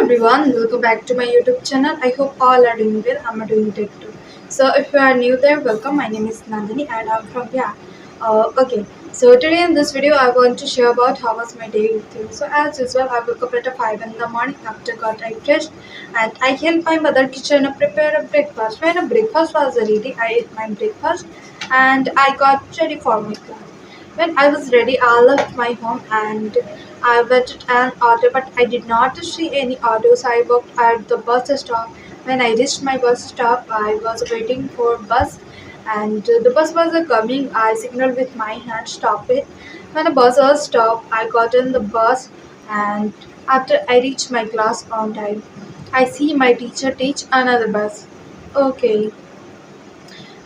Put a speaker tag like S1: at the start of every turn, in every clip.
S1: everyone, welcome back to my YouTube channel. I hope all are doing well. I'm doing great too. So if you are new there, welcome. My name is Nandani and I'm from yeah. So today in this video, I want to share about how was my day with you. So as usual, I woke up at 5 in the morning after got I dressed and I helped my mother kitchen prepare a breakfast. When a breakfast was ready, I ate my breakfast and I got ready for my class. When I was ready, I left my home and I waited an auto, but I did not see any autos. I walked at the bus stop. When I reached my bus stop, I was waiting for bus, and the bus was coming. I signaled with my hand, stop it. When the bus was stopped, I got in the bus, and after I reached my class on time, I see my teacher teach another bus. Okay.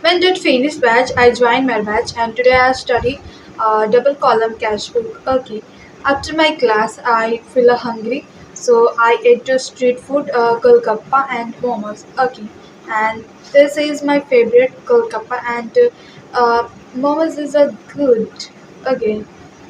S1: When that finished batch, I joined my batch and today I study double column cash book. Okay. After my class, I feel hungry, so I ate street food, golgappa and momos. Okay. And this is my favorite golgappa and momos is a good. Okay.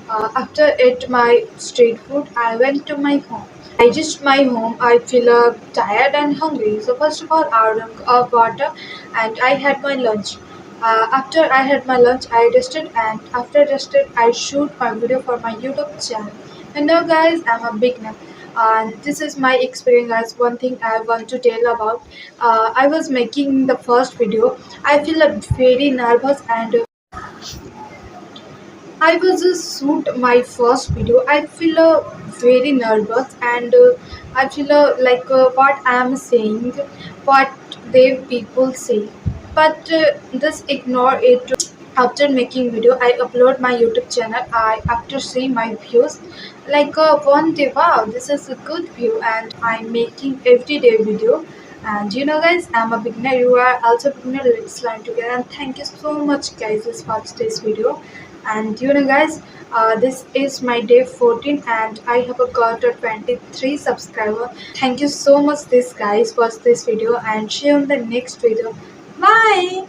S1: After ate my street food, I went to my home. I reached my home. I feel tired and hungry. So first of all, I drank water, and I had my lunch. After I had my lunch, I rested, and after rested, I shoot my video for my YouTube channel. And now, guys, I'm a beginner. And this is my experience. Guys, one thing I want to tell about. I was making the first video. I feel very nervous and I was just shoot my first video. I feel very nervous and I feel what I am saying, what they people say. But just ignore it. After making video, I upload my YouTube channel. I after see my views, one day, wow, this is a good view, and I'm making everyday video. And guys, I'm a beginner. You are also beginner. Let's learn together. And thank you so much, guys, to watch this video. And guys, this is my day 14, and I have got a 23 subscriber. Thank you so much, this guys, watch this video, and see you in the next video. Bye.